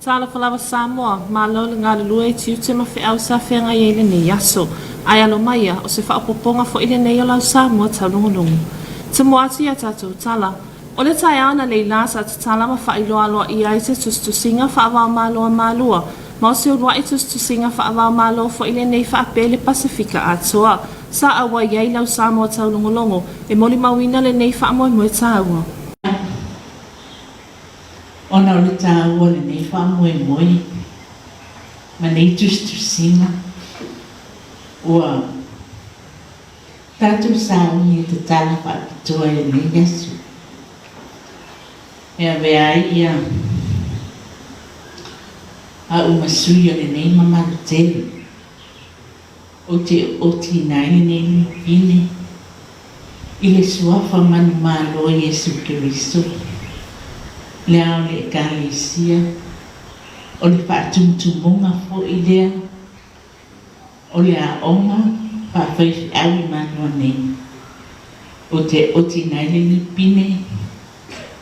tala falawa Samoa, malo le ngā lua tiu te mawhi au sa whenga i ele nei aso. Ai alo maia o se whaapoponga fo ile nei o lau Samoa taulogologo. Te moatu ia tātou tala. O le tai ana leila sa te tala ma whailoa loa i ai te tustusinga whaavao maloa malua. Ma o se urua i tustusinga whaavao maloa fo ile nei whaapele Pasifika atoa. Sa awa iai lau Samoa taulogologo. E moli mawina le nei whaamoe moe tāua. Ona o le tāua le nei whaamoe moe. Ma nei tustusinga. Ua tātou sāui e te tala whaapitoa e nei yasu. Ea vea ia a umasui o le nei mamaru tele. O te oti nai nei lupine. I le suafa manu malo Yesu Kiristo. Le au le ekalesia. O le whaatumtumunga fo i lea. O le a onga whaafaifi awi manua nei. O te oti nai le lupine.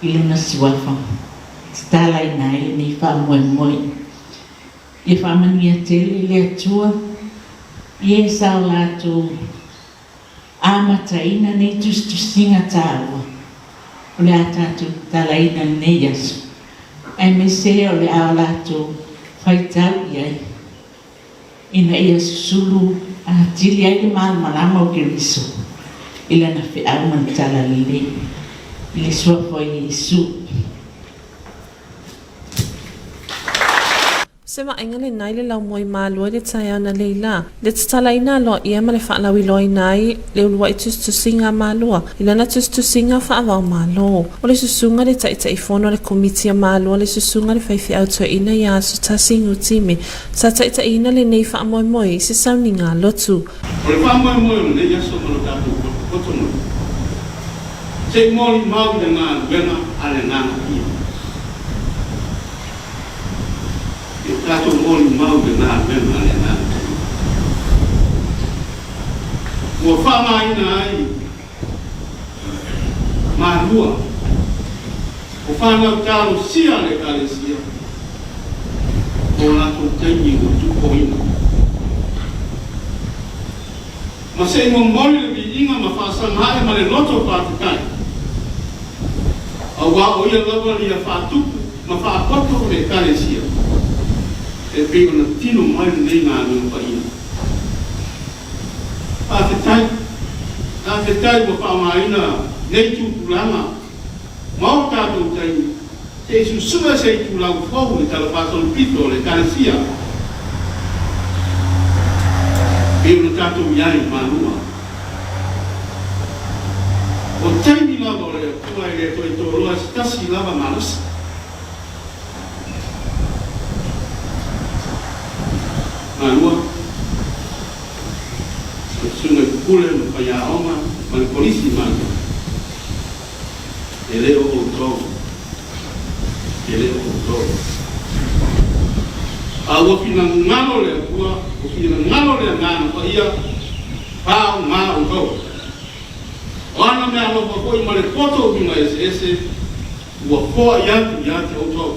I luna suafa. Te tala i nai le nei whaamoe moe. I whaamania tele le atua. I e sao lato amataina nei tustusinga tāua. O le atatu talaina nei asu. Ai me se o le ao lato whaitau iai. Ina ia susulu a tili ai le malama o Kiriso. Ila na whiau mantala lile. Ile suafo i Yesu. Se mainga le nai le lau moi malua le tai ana leila. Le tatalaina lo ia ma le whaalawi loi nai le ulua i tustusinga malua. Ila na tustusinga whaavau malo. O le susunga le tai fono le komitia malua le susunga le whaifi au toa ina ia su tasingu time. Sa tai ina le nei whaamoe moi se sauninga lotu. O le whaamoe moi o le ia so mano tātou kotono. Se mori mau le ngā wena ale ngā ia. Tato moli mau de na mena le na. Mo fama ina ai. Malua. O fama talo sia le kalesia. O la to tengi o tu poina. Ma se mo moli le inga ma fa sa mai ma le loto pa kai. Awa o ia lava ia fa tu ma fa poto le kalesia. E pego na tino mai nei ngā nuna paina. A te tai mo whaamaina nei tūpulanga. Mau tātou tai, te susua se i tūlau fau le tala whātolu pito le karesia. Pego na tātou iai manua. O taimi lava o le atua e le toi tōroa si tasi lava manasa. Manua, sunga kule mpaya oma, mani polisi mani. Ele o tau. Awa fina ngano le atua, o fina ngano le ngano pa ia, pao ngā o tau. O ana mea lopa koi male poto o minga ese, ua koa yati o tau.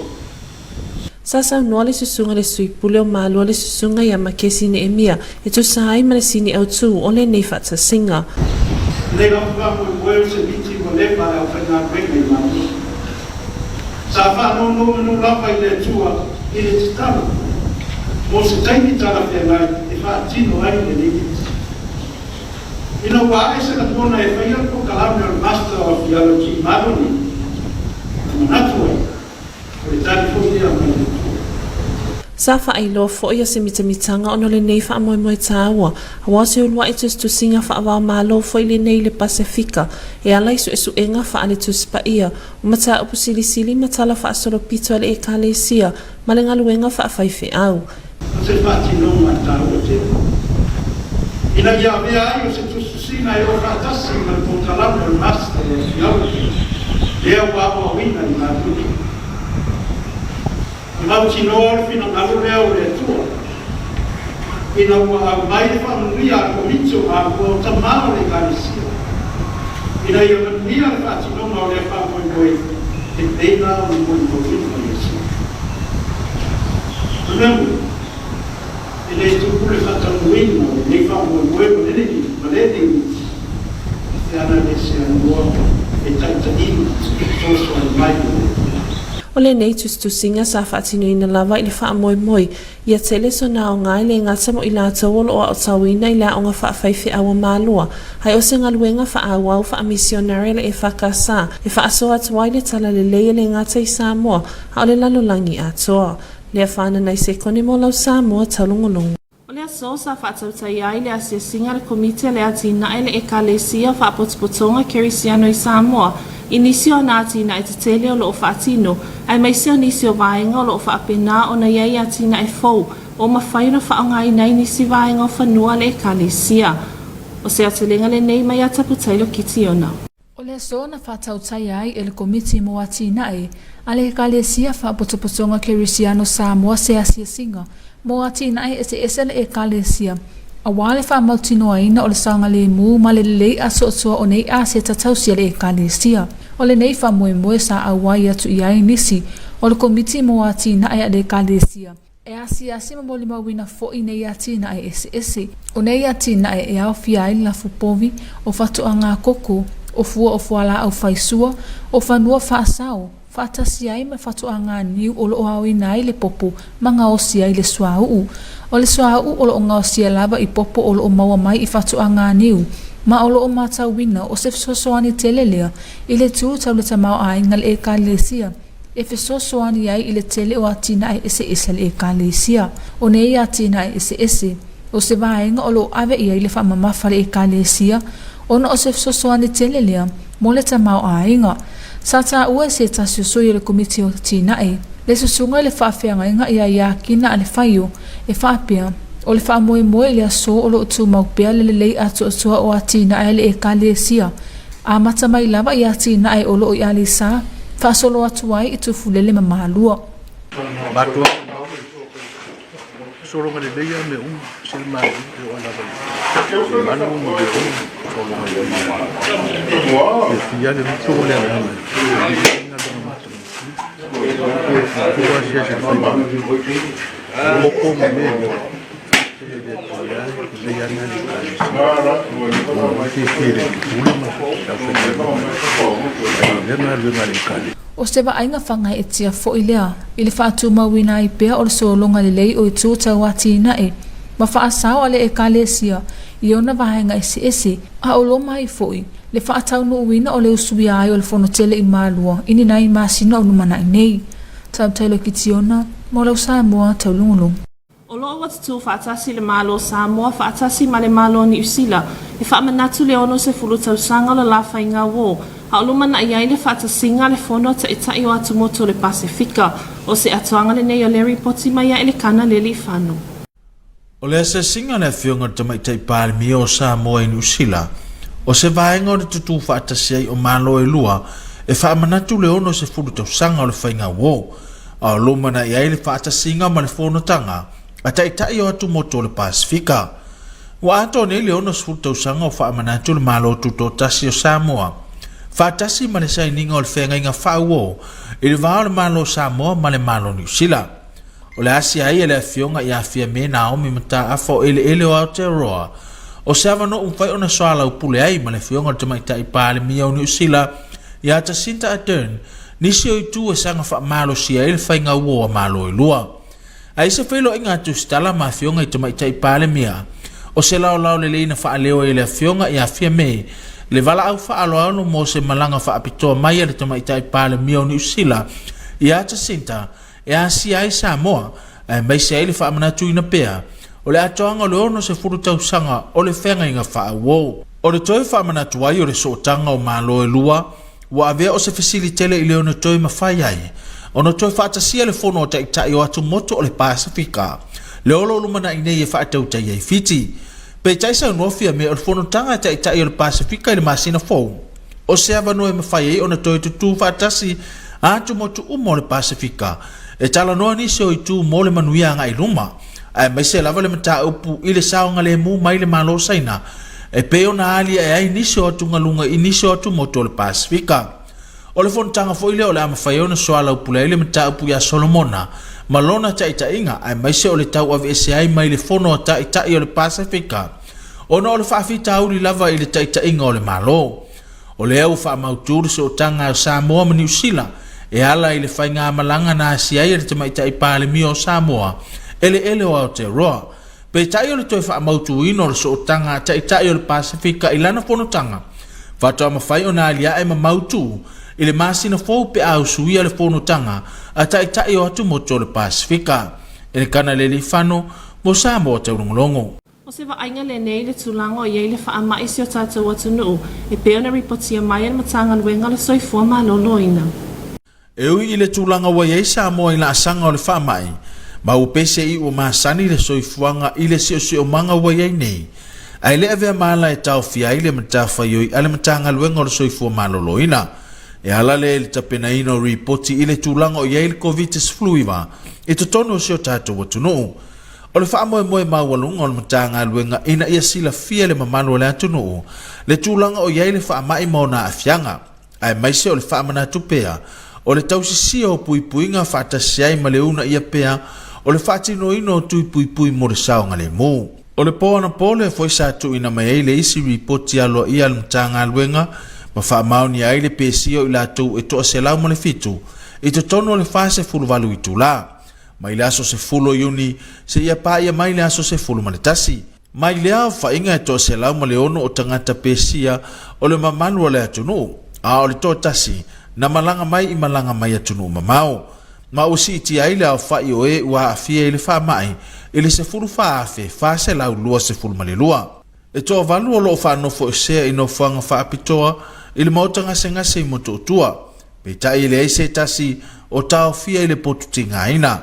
Sasa noa le susunga le suipule o malua le susunga ia makesi ne emia. E tu sahai ma le sini au tu o le nei whata singa. Nei la pukapu e weu se miti mo le pare au whainga kwenge i manu. Sa whano no lapa i le tua i le titala. Mo se taimi tala whengai e whaatino ai le niki. Ino wa ai se na pona e whaia po kalame o Master of Theology Maroni. Manatu ai. O le tali fōi ia mai. Sa whaailoa fo ia se mitamitanga ono le nei wha moe moe tāua. Hawa se unwa i tustusinga whaavao malo fo le nei le Pasifika. E ala isu esu enga wha ale tuspa ia. O mata upu sili sili matala wha asolo pito ale e kalesia. Ma le ngaluenga wha whaife au. Se whaatino tāua te. Ina ia mea ai o se tustusinga e o whaatasi ma le pōkalame o Master of Theology. Lea wāua wina i mātuni. Mau tinoa fina ngalu leo le tua. Ina ua mai le whamunia a komito a kua tamao le kalesia. Ina ia manuia le whaatinonga o le whamoe moe te peina o le moe moe o Yesu. Remember, it is to put a certain win, they found one way of anything, but anything, they are not necessarily more, it takes a deal, also in my way. O le nei tustusinga sa whaatinoina lava i le wha moi moi. Ia tele so na o ngai le ngata mo i la tawolo o tawina i la o nga whaafaifi awa mālua. Hai o se ngaluenga wha awau wha Missionary le EFKS e wha asoa tuai le tala le leia le ngata i Samoa ha o le lalolangi atoa. Lea whana nei se kone mo lau Samoa Taulogologo. O le aso sa whaatautai ai le asia singa le komite le atina e le ekalesia wha apotopotonga Christiano i Samoa. Inisio na atina e te tele o loo whaatino, ai maisio nisio vaenga o loo whaapena o na iei atina e fau, o mawhai na whaongai nei nisi vaenga o whanua le ekalesia. O se atelenga le nei mai ataputai lo kitiona. O le aso na whaatautai ai e le komiti mo atina e, a le ekalesia whaapotopotonga Christiano Samoa se asia singa, mo atina e se ese le ekalesia. A wale wha mautino aina o le sanga le mu ma le lei aso asoa o nei a se tatausia le ekalesia. O le nei wha moe sa awai atu i ai nisi o le komiti mo atina ai a le ekalesia. E asi ma moli mawina fo i nei atina ai ese. O nei atina ai e au fia ai la fupovi o fatu a ngā koko, o fua o fuala au faisua, o fanua wha asao. Fatasi ai me fatu a ngā niu o lo au inai le popo ma ngā osi ai le suau. O le suau o lo ngā osi lava i popo o lo maua mai i fatu a ngā niu. Ma o lo matau wina o se fisosoani telelea i le tū tau le tamau ai ngal e kalesia. E fisosoani ai i le tele o atina ai ese le e kalesia. O nei atina ai ese. O se vaenga o lo ave i ai le whamamafa le e kalesia. O na o se fisosoani telelea mo le tamau ai nga. Sa ta ua se ta susui le komiti o tina e. Le susunga le whaafeanga inga ia iakina ale whaio e whaapea. O le wha moe le aso o lo utu maupea le lei atu atua o atina e le e kalesia. A mata mai lava i atina e o lo i alisa. Wha solo atuai i tufulele mamalua. Batua. Solo ngale leia me silma i o ala bai. Manu mo solo ngale. E fia le solo le ala. O se wa ainga whanga e tia fo i lea, i le whaatu mawina i pea o le solonga le lei o i tūta watina e. Ma whaasao ale e kalesia, i ona wahenga ese, a o loma i fo i. Le whaatau no uina o le usui ai o le whanotele i mālua, ini nai māsina o numana i nei. Tau tailo ki tiona, mo lau Samoa Taulogologo. O loo watutu whaatasi le malo Samoa, whaatasi ma le malo ni usila. E whaamanatu le ono se fulu tausanga le lafa i ngā wō. A o lumana i aile whaatasinga le whono ta itai o atu moto le Pasifika. O se atuanga le nei o le ripoti mai a ele kana le li whanu. O le asa singa le whionga tamaitai pāle mi o Samoa i usila. O se vaenga o le tutu whaatasi ai o malo e lua. E whaamanatu le ono se fulu tausanga o le whainga wō. A o lumana i aile whaatasinga ma le whono tanga. A taitai o atu moto le Pasifika. Wa ato ne le ono se fulu tausanga o whaamanatu le malo tuto tasi o Samoa. Whaatasi ma le saininga o le whenga inga whauo. I le vāo le malo Samoa ma le malo New Zealand. O le asi ai e le awhionga i awhia me na omi mata afo ele o Aotearoa. O se awa no umwhai ona soala upule ai ma le whionga o te maita i pāle mi au New Zealand. I ata Sinta Ardern, nisi o i tū e sanga wha malo sia ele whainga ua malo i lua. A isa whailo inga atu stala ma whionga i te maita i pāle mia. O se lao le leina wha leo e le whionga i awhia me. Le vala au wha alo alo mo se malanga wha apitoa mai ale te maita i pāle mi au New Zealand. I ata Sinta, e asi ai Samoa, e mai se ele wha amanatu ina pea. O le atoanga o le ono se furu tausanga o le whenga inga wha awou. O le toi wha amanatu ai o le sootanga o malo e lua, wa avea o se fasilitele i le ono toi mawhai ai. Ono toi wha atasia le fono o taitai o atu moto o le Pasifika. Le olo lumana i nei e wha atautai ai fiti. Pe taisa unofia me o le fono tanga taitai o le Pasifika i le masina fou. O se avano e mawhai ai ono toi tutu wha atasi atu moto umo le Pasifika. E tala noa nisi o i tū mo le manuia ngai luma. Ai mai se lava le mata upu i le saonga le mu mai le malo saina. E peo na ali e ai nisi o atu ngalunga i nisi o atu moto le Pasifika. O le fono tanga fo i le o le ama whaiona soala upu le mata upu ia Solomona. Malona taʻitaʻiga ae maise o le tau avese ai mai le fono a taʻitaʻi o le Pasifika. Ona o le faafitauli lava i le taʻitaʻiga o le malo. O le au faamautu le seʻotaga o Samoa ma Niusila e ala i le faiga malanga na asia ai le tamaitaʻi palemia o Samoa ele o Aotearoa. Peitaʻi o le toe faamautuina o le seʻotaga taʻitaʻi o le Pasifika i lana fonotaga. Fatoa mawhai o nā lia e mamautu i le masina fōu pe au suia le fonotaga a taʻitaʻi o atu moto le Pasifika. E le kana le lifano mo Samoa taulongolongo. O se waiinga le nei le tūlanga o iei le whaamaisi o tātou atunuu e peo na ripotia mai e matanga luenga le soifua maloloina. E ui i le tūlanga wa iei Samoa i la asanga o le whaamai, ma upese i o maasani le soifuanga i le sio manga wa iei nei. Ai le avea maala e tau fia i le matawhaioi ale matanga luenga o le soifua maloloina. E ala le tapena ino ripoti i le tūlanga o iei le COVID-19 i totono o sio tātou atunuu. O le whaamoe moe maualunga o le matanga luenga ina ia sila fia le mamano le atunuu. Le tūlanga o iei le whaamai mauna a fianga. Ai maise o le whaamana tupea. O le tausisia o puipuinga whaatasiai ma le una ia pea. O le whaatino ino o tui puipui mo le saonga le mū. O le poana pole foi sa tu ina mai ai le isi ripoti alo ia le matanga luenga. Ma whaamauni ai le pesio i la tu e toa se lau mo le fitu. I te tono le whaase fuluwalu i tula. Mai le aso se fulo iuni, se ia pa ia mai le aso se fulo ma le tasi. Mai le au whainga e toa se lau ma le ono o tangata pesia o le mamanu o le atunu. A o le toa tasi, na malanga mai i malanga mai atunu mamau. Ma usi iti ai le au whai o e ua afia i le wha mai, i le se fulu wha afe, wha se lau lua se fulu ma le lua. E toa valu o loo wha nofo e sea i no whanga wha apitoa, i le mautanga se ngase i moto utua. Peta i le eise tasi o tau fia i le potu tinga ina.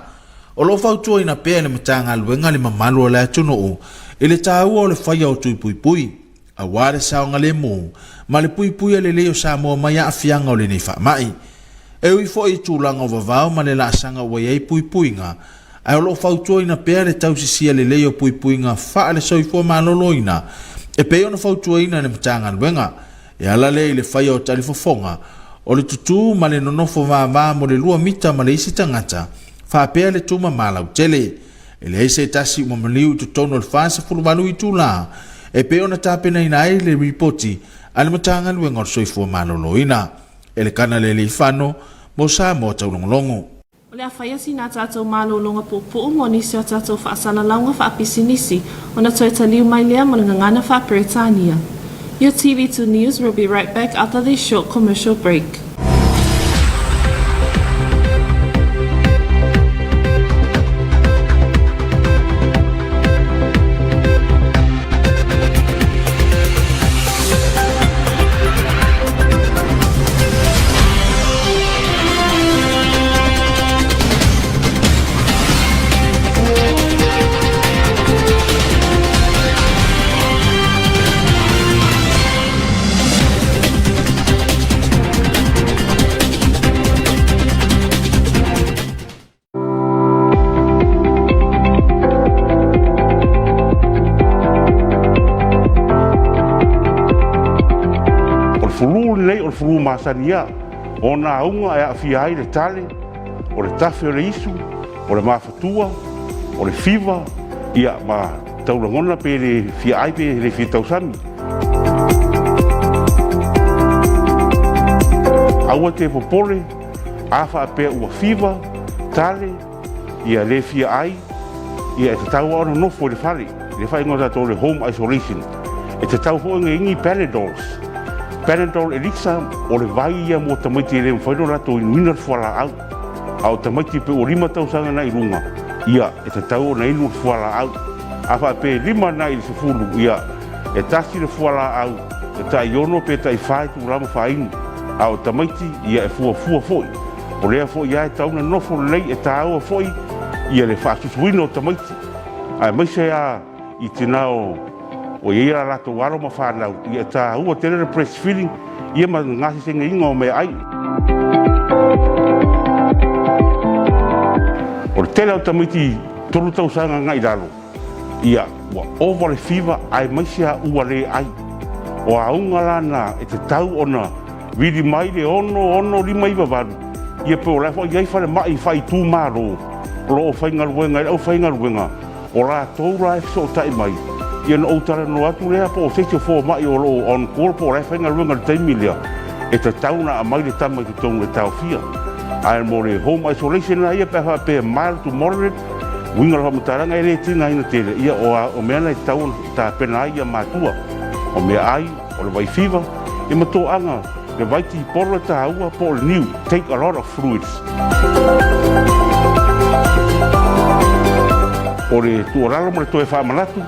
O lo fautua ina pea le matanga luenga le mamalu o le atunuu, i le tāua o le whaia o tui puipui. A wāre saonga le mū, ma le puipui a le leo Samoa mai a fianga o le nei whaamai. E ui fo i tūlanga o vavao ma le laasanga o iei puipuinga, a o lo fautua ina pea le tausisia le leo puipuinga wha le soifua maloloina, e pea ona fautua ina le matanga luenga, e ala le i le whaia o talifofonga, o le tutu ma le nonofo vava mo le lua mita ma le isi tangata, whapea le tuma malau tele. E le eise tasi umamaliu i tutono le whaasa fuluwalu i tūla. E pe ona tāpena ina ai le ripoti ale matanga luenga o soifua maloloina. E le kana le li whano mo Samoa taulongolongo. O le awhaia si nā tātou malolonga pupu mo nisi o tātou whaasala launga whaapisi nisi o na toi taliu mai lea mo ngana whaaperetania. Your TV2 News will be right back after this short commercial break. O le fulu masania o na aunga e awhia ai le tale o le tafe o le isu o le mafatua o le fiva ia ma taulangona pe le fia ai pe le fia tausami aua te popole afa apea ua fiva tale ia le fia ai ia e te tau ana nofo le fale le fai ngota to le home isolation e te tau ho ingi Panadol Elixir o le vai ia mo tamaiti le mwhaino rato i nuina fuala au. Au tamaiti pe o 5 tausanga na i runga. Ia, e te tau na inu fuala au. Afa pe 5 na i se fulu. Ia, e tasi le fuala au. E ta iono pe ta i whai tu rama whainu. Au tamaiti, ia e fua foi. O lea foi ia e tau na nofo lei e ta aua foi. Ia le whaasusuina o tamaiti. Ai maise a i tinao o ia rato waro ma whanau, ia ta ua tere le breastfeeding, ia ma ngasi senga inga o me ai. O le tele au tamiti tolu tausanga ngai ralo, ia ua over le fever ai maisia ua le ai. O aunga lana e te tau ona, vidi mai le ono lima iwa varu, ia pe o lefo iai fale mai fai tū maro, lo whainga ruenga, au whainga ruenga, o rā tōu rā e so tai mai. Ia na outara no atu rea po o seitio fō mai o lo on call po rā whainga ruenga le taimilia. E ta tauna a mai le tamai tu tongu le tau fia. Ai mo le home isolation na ia peha pe mild to moderate, winga la mataranga ele tina ina tele ia o mea na tau ta pena ia matua. O mea ai, o le vai fever, e mato anga, le vai ti porra ta ua po le new, take a lot of fluids. O le tuarala mo le toe wha manatu,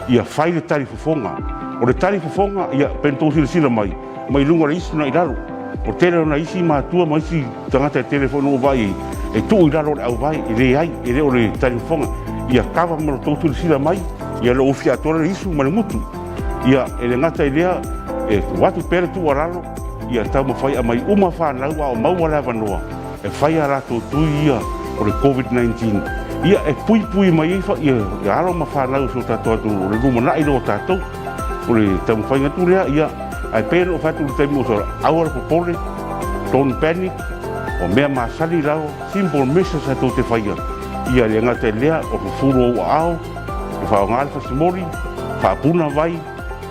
ia whai le tari fufonga. O le tari fufonga, ia pento sila mai lunga le isi na iraru. O tele na isi matua, ma isi tangata e telefono o vai, e tu iraro le au vai, e le ai, e le o le tari fufonga. Ia kawa mo le tautu sila mai, ia le ofia atore le isu ma le mutu. Ia e le ngata i lea, e watu pere tu aralo, ia tau mawhai a mai uma whanau a o maua lewa noa. E whai a rato tui ia o le COVID-19. Ia e pui mai ifa, ia alo ma whanau so tato atu, o le ruma na ilo tato, o le tau mawhai ngatu lea, ia ai pere o whatu le taimu o sora, awara popole, don't panic, o mea masali rao, simple message ato te whaia. Ia le ngata i lea, o fufuru o ao, e whao ngāle whasimori, whaapuna vai,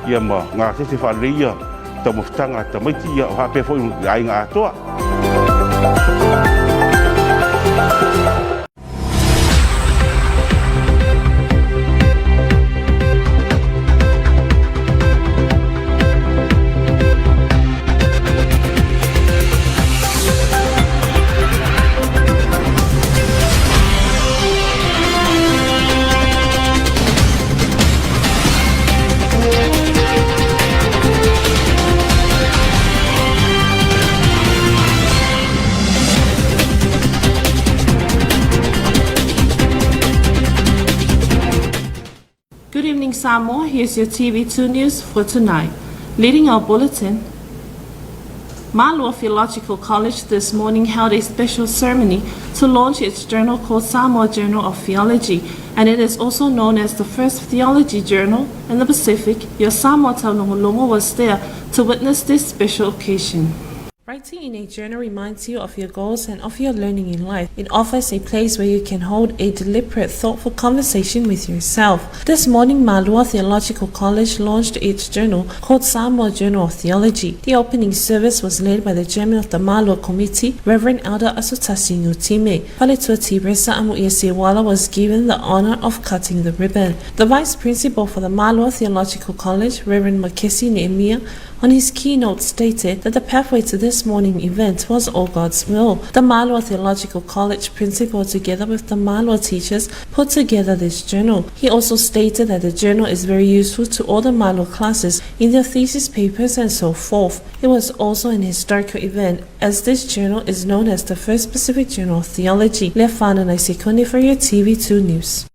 ia ma ngā tese whaaleia tau mawhitanga tamaiti ia o hape fo i ai ngā atoa. Good evening, Samoa. Here's your TV2 news for tonight. Leading our bulletin, Malua Theological College this morning held a special ceremony to launch its journal called Samoa Journal of Theology, and it is also known as the first theology journal in the Pacific. Your Samoa Taulogologo was there to witness this special occasion. Writing in a journal reminds you of your goals and of your learning in life. It offers a place where you can hold a deliberate, thoughtful conversation with yourself. This morning, Malua Theological College launched its journal called Samoa Journal of Theology. The opening service was led by the chairman of the Malua Committee, Reverend Elder Asutasi Ngutime. Paletua Tibresa Amuiesewala was given the honor of cutting the ribbon. The vice principal for the Malua Theological College, Reverend Makesi Nehemiah, on his keynote stated that the pathway to this morning event was all God's will. The Malua Theological College principal, together with the Malua teachers, put together this journal. He also stated that the journal is very useful to all the Malua classes in their thesis papers and so forth. It was also an historical event, as this journal is known as the first Pacific Journal of Theology. Lefana Naisekone for your TV2 News.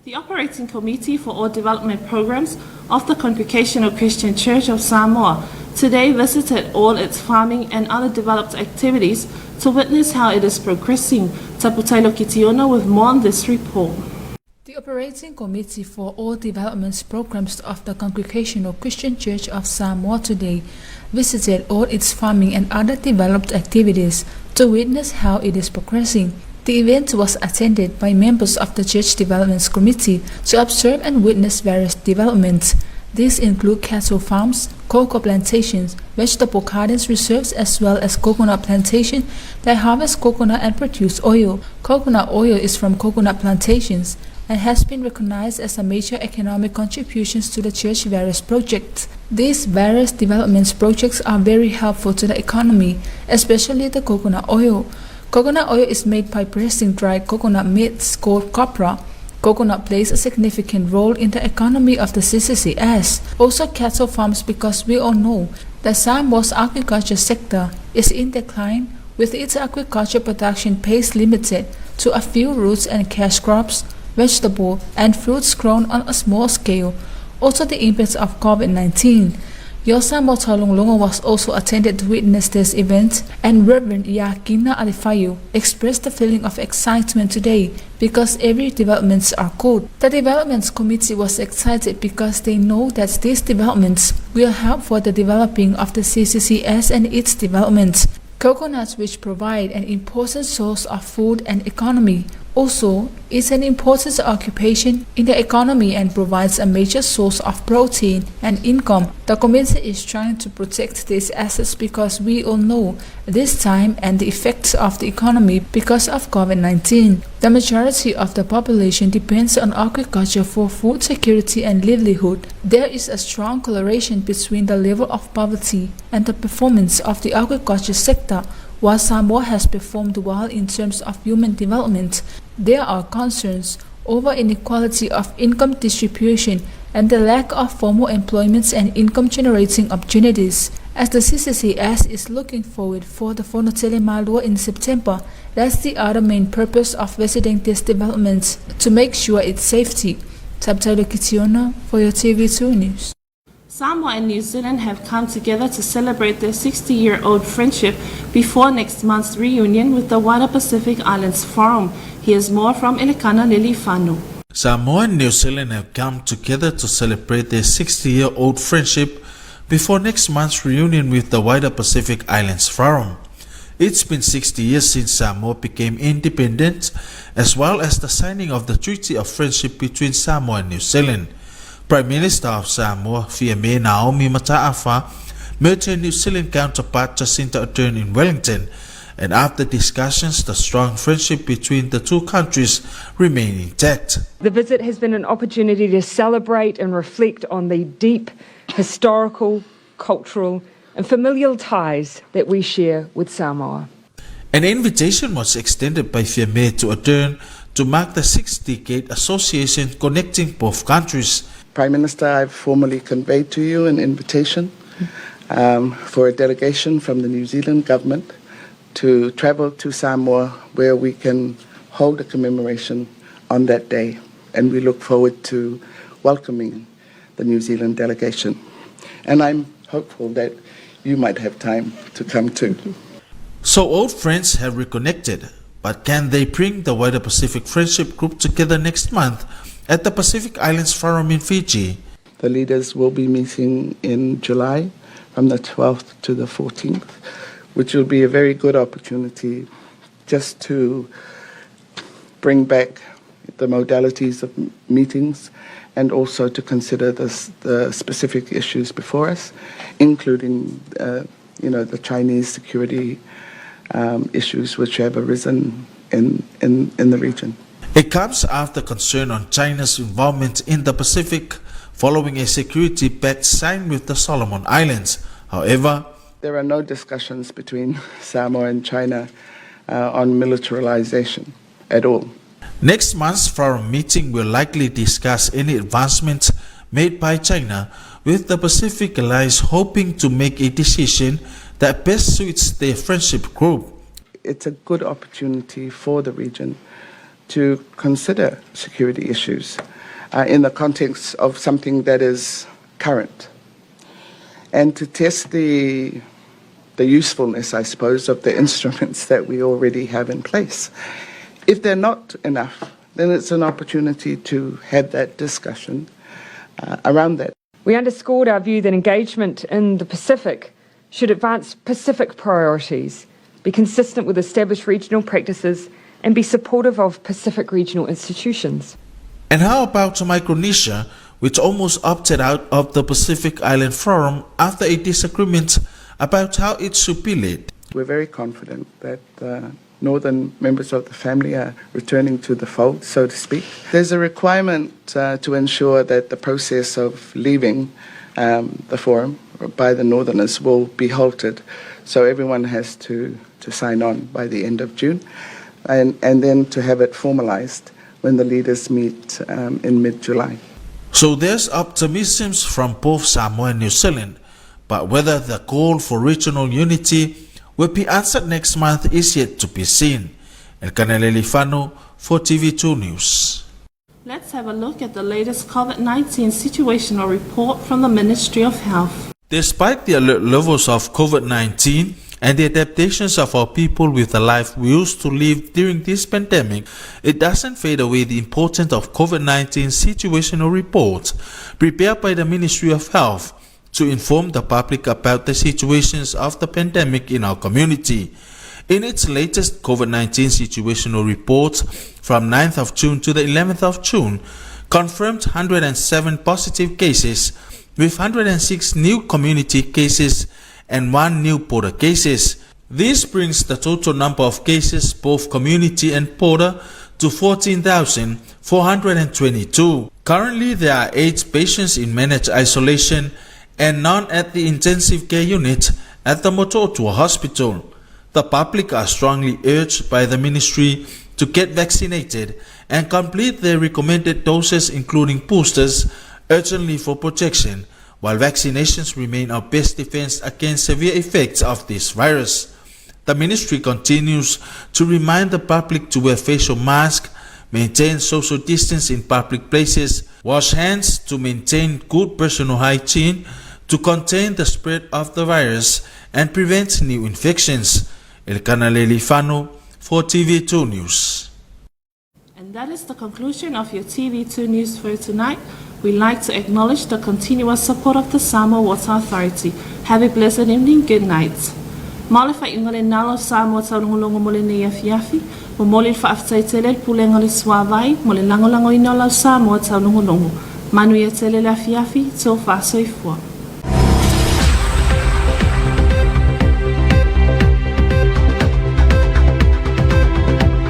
The Operating Committee for All Development Programs of the Congregational Christian Church of Samoa today visited all its farming and other developed activities to witness how it is progressing. Taputailo Kitiona with more on this report. The Operating Committee for All Development Programs of the Congregational Christian Church of Samoa today visited all its farming and other developed activities to witness how it is progressing. The event was attended by members of the Church Development Committee to observe and witness various developments. These include cattle farms, cocoa plantations, vegetable gardens reserves, as well as coconut plantations that harvest coconut and produce oil. Coconut oil is from coconut plantations and has been recognized as a major economic contribution to the church's various projects. These various development projects are very helpful to the economy, especially the coconut oil. Coconut oil is made by pressing dried coconut meats called copra. Coconut plays a significant role in the economy of the CCCS. Also cattle farms, because we all know that Samoa's agriculture sector is in decline, with its agriculture production pace limited to a few roots and cash crops, vegetable and fruits grown on a small scale. Also the impacts of COVID-19. Your Samoa Taulogologo was also attended to witness this event, and Reverend Yakina Alifayu expressed the feeling of excitement today because every developments are good. The Development Committee was excited because they know that these developments will help for the developing of the CCCS and its development. Coconuts, which provide an important source of food and economy, Also, it's an important occupation in the economy and provides a major source of protein and income. The committee is trying to protect these assets because we all know this time and the effects of the economy because of COVID-19. The majority of the population depends on agriculture for food security and livelihood. There is a strong correlation between the level of poverty and the performance of the agriculture sector. While Samoa has performed well in terms of human development, there are concerns over inequality of income distribution and the lack of formal employment and income-generating opportunities. As the CCCS is looking forward for the Fonotele Malua in September, that's the other main purpose of visiting this development, to make sure its safety. Taulogologo for your TV2 News. Samoa and New Zealand have come together to celebrate their 60-year-old friendship before next month's reunion with the wider Pacific Islands Forum. Here's more from Elekana Lilifano. Samoa and New Zealand have come together to celebrate their 60-year-old friendship before next month's reunion with the wider Pacific Islands Forum. It's been 60 years since Samoa became independent, as well as the signing of the Treaty of Friendship between Samoa and New Zealand. Prime Minister of Samoa, Fiame Naomi Mataafa, met her New Zealand counterpart Jacinta Ardern in Wellington, and after discussions, the strong friendship between the two countries remain intact. The visit has been an opportunity to celebrate and reflect on the deep historical, cultural and familial ties that we share with Samoa. An invitation was extended by Fiame to Ardern to mark the 6th-decade association connecting both countries. Prime Minister, I've formally conveyed to you an invitation for a delegation from the New Zealand government to travel to Samoa, where we can hold a commemoration on that day. And we look forward to welcoming the New Zealand delegation. And I'm hopeful that you might have time to come too. So old friends have reconnected, but can they bring the wider Pacific Friendship Group together next month at the Pacific Islands Forum in Fiji? The leaders will be meeting in July from the 12th to the 14th, which will be a very good opportunity just to bring back the modalities of meetings and also to consider the specific issues before us, including the Chinese security issues which have arisen in the region. It comes after concern on China's involvement in the Pacific following a security pact signed with the Solomon Islands. However, there are no discussions between Samoa and China on militarization at all. Next month's forum meeting will likely discuss any advancements made by China, with the Pacific Alliance hoping to make a decision that best suits their friendship group. It's a good opportunity for the region to consider security issues in the context of something that is current, and to test the usefulness, I suppose, of the instruments that we already have in place. If they're not enough, then it's an opportunity to have that discussion around that. We underscored our view that engagement in the Pacific should advance Pacific priorities, be consistent with established regional practices, and be supportive of Pacific regional institutions. And how about Micronesia, which almost opted out of the Pacific Island Forum after a disagreement about how it should be led? We're very confident that northern members of the family are returning to the fold, so to speak. There's a requirement to ensure that the process of leaving the forum by the northerners will be halted, so everyone has to sign on by the end of June, and then to have it formalized when the leaders meet in mid-July. So there's optimism from both Samoa and New Zealand, but whether the call for regional unity will be answered next month is yet to be seen. Elekana Lilifano for TV2 News. Let's have a look at the latest COVID-19 situational report from the Ministry of Health. Despite the alert levels of COVID-19 and the adaptations of our people with the life we used to live during this pandemic, it doesn't fade away the importance of COVID-19 situational reports prepared by the Ministry of Health to inform the public about the situations of the pandemic in our community. In its latest COVID-19 situational report from 9th of June to the 11th of June, confirmed 107 positive cases with 106 new community cases and 1 new border cases. This brings the total number of cases, both community and border, to 14,422. Currently, there are 8 patients in managed isolation and none at the intensive care unit at the Mototua Hospital. The public are strongly urged by the ministry to get vaccinated and complete their recommended doses, including boosters, urgently for protection, while vaccinations remain our best defense against severe effects of this virus. The ministry continues to remind the public to wear facial masks, maintain social distance in public places, wash hands to maintain good personal hygiene, to contain the spread of the virus and prevent new infections. El Canaleli Fano for TV2 News. And that is the conclusion of your TV2 News for tonight. We'd like to acknowledge the continuous support of the Samoa Water Authority. Have a blessed evening. Good night. Male fa ingale nalo Samoa taulogologo mole ne yafi mo mole fa aftaitele pulenga le swavai mole lango ino la Samoa taulogologo manu ya tele la yafi so fa soifua.